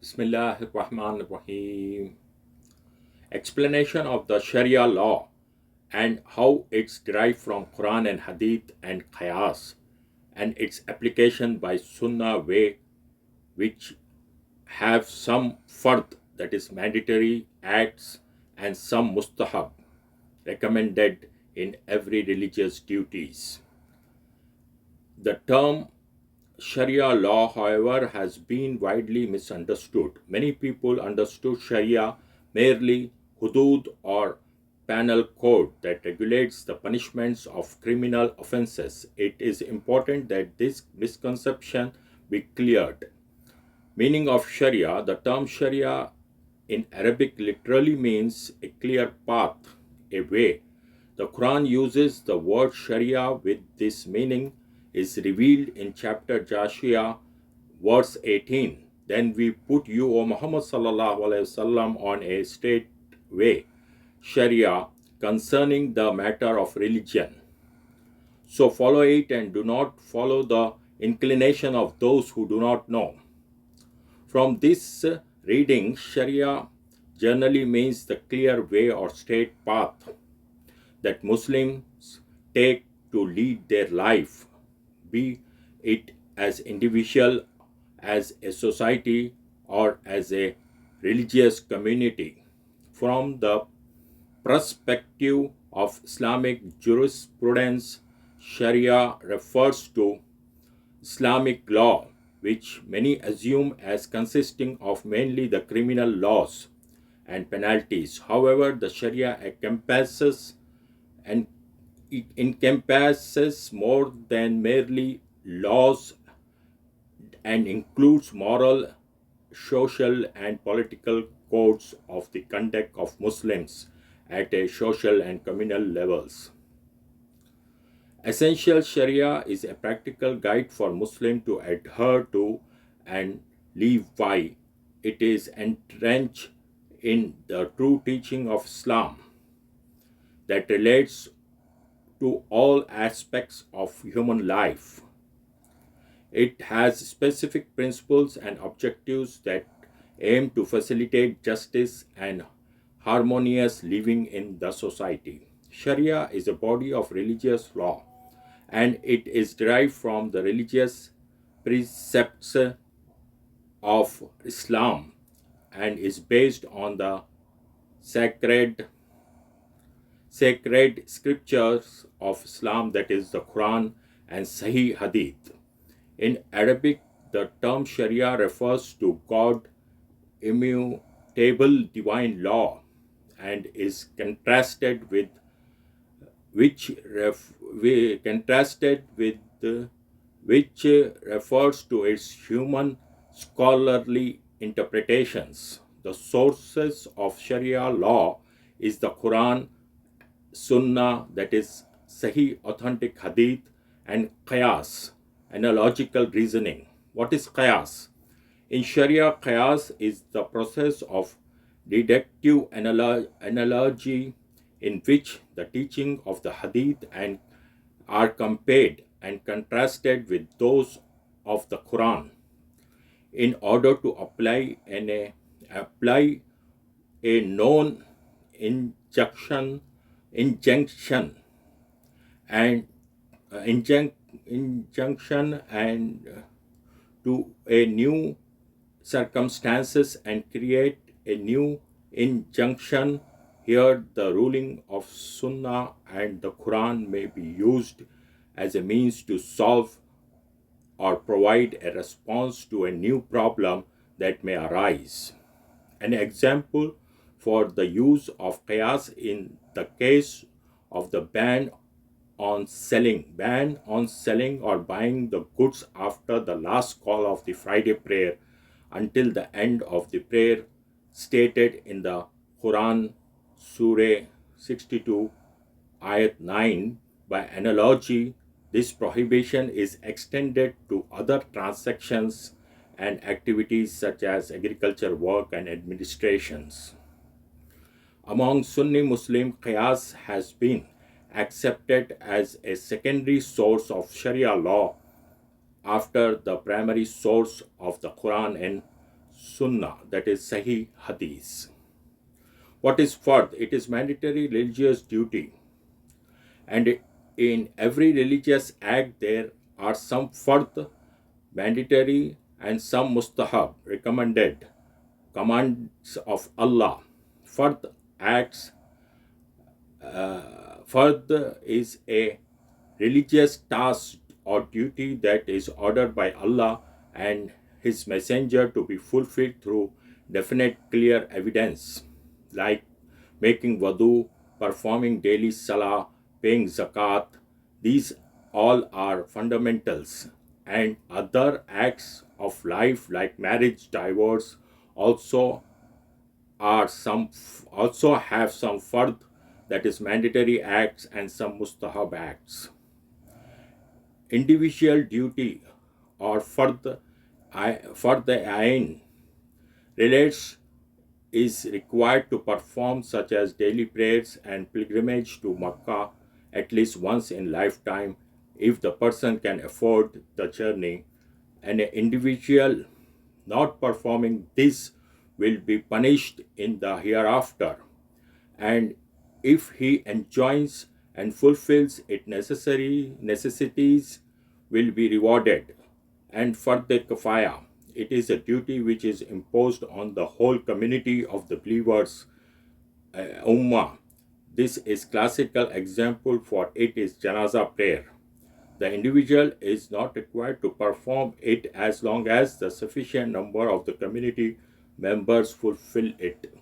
Bismillahir-Rahmanir-Rahim. Explanation of the Sharia law and how it's derived from Quran and Hadith and Qiyas and its application by Sunnah way, which have some fard, that is mandatory acts, and some mustahab, recommended in every religious duties. The term Sharia law, however, has been widely misunderstood. Many people understood Sharia merely hudud or penal code that regulates the punishments of criminal offenses. It is important that this misconception be cleared. Meaning of Sharia: the term Sharia in Arabic literally means a clear path, a way. The Quran uses the word Sharia with this meaning is revealed in chapter Joshua, verse 18. Then we put you, O Muhammad sallallahu alaihi wasallam, on a straight way, Sharia, concerning the matter of religion. So follow it and do not follow the inclination of those who do not know. From this reading, Sharia generally means the clear way or straight path that Muslims take to lead their life, be it as individual, as a society, or as a religious community. From the perspective of Islamic jurisprudence, Sharia refers to Islamic law, which many assume as consisting of mainly the criminal laws and penalties. However, the Sharia and it encompasses more than merely laws and includes moral, social, and political codes of the conduct of Muslims at a social and communal levels. Essential Sharia is a practical guide for Muslims to adhere to and live by. It is entrenched in the true teaching of Islam that relates to all aspects of human life. It has specific principles and objectives that aim to facilitate justice and harmonious living in the society. Sharia is a body of religious law, and it is derived from the religious precepts of Islam and is based on the sacred scriptures of Islam, that is the Quran and Sahih Hadith. In Arabic, the term Sharia refers to God immutable divine law and is contrasted with which refers to its human scholarly interpretations. The sources of Sharia law is the Quran, Sunnah, that is Sahih authentic Hadith, and Qiyas, analogical reasoning. What is Qiyas? In Sharia, Qiyas is the process of deductive analogy in which the teaching of the Hadith and are compared and contrasted with those of the Quran in order to apply a known injunction and injunction and to a new circumstances and create a new injunction. Here the ruling of Sunnah and the Quran may be used as a means to solve or provide a response to a new problem that may arise. An example for the use of qiyas in the case of the ban on selling or buying the goods after the last call of the Friday prayer until the end of the prayer, stated in the Quran, Surah 62, Ayat 9. By analogy, this prohibition is extended to other transactions and activities such as agriculture work and administrations. Among Sunni Muslim, Qiyas has been accepted as a secondary source of Sharia law after the primary source of the Quran and Sunnah, that is Sahih Hadith. What is Fard? It is mandatory religious duty. And in every religious act, there are some Fard, mandatory, and some Mustahab, recommended, commands of Allah. Fard acts, Fard is a religious task or duty that is ordered by Allah and His Messenger to be fulfilled through definite, clear evidence, like making wudu, performing daily salah, paying zakat. These all are fundamentals, and other acts of life like marriage, divorce, also also have some fard, that is mandatory acts, and some mustahab acts. Individual duty or fard ain relates is required to perform, such as daily prayers and pilgrimage to Makkah at least once in lifetime if the person can afford the journey. And an individual not performing this will be punished in the hereafter, and if he enjoins and fulfills its necessities, will be rewarded. And for the kafaya, it is a duty which is imposed on the whole community of the believers, ummah. This is classical example for it is janaza prayer. The individual is not required to perform it as long as the sufficient number of the community members fulfill it.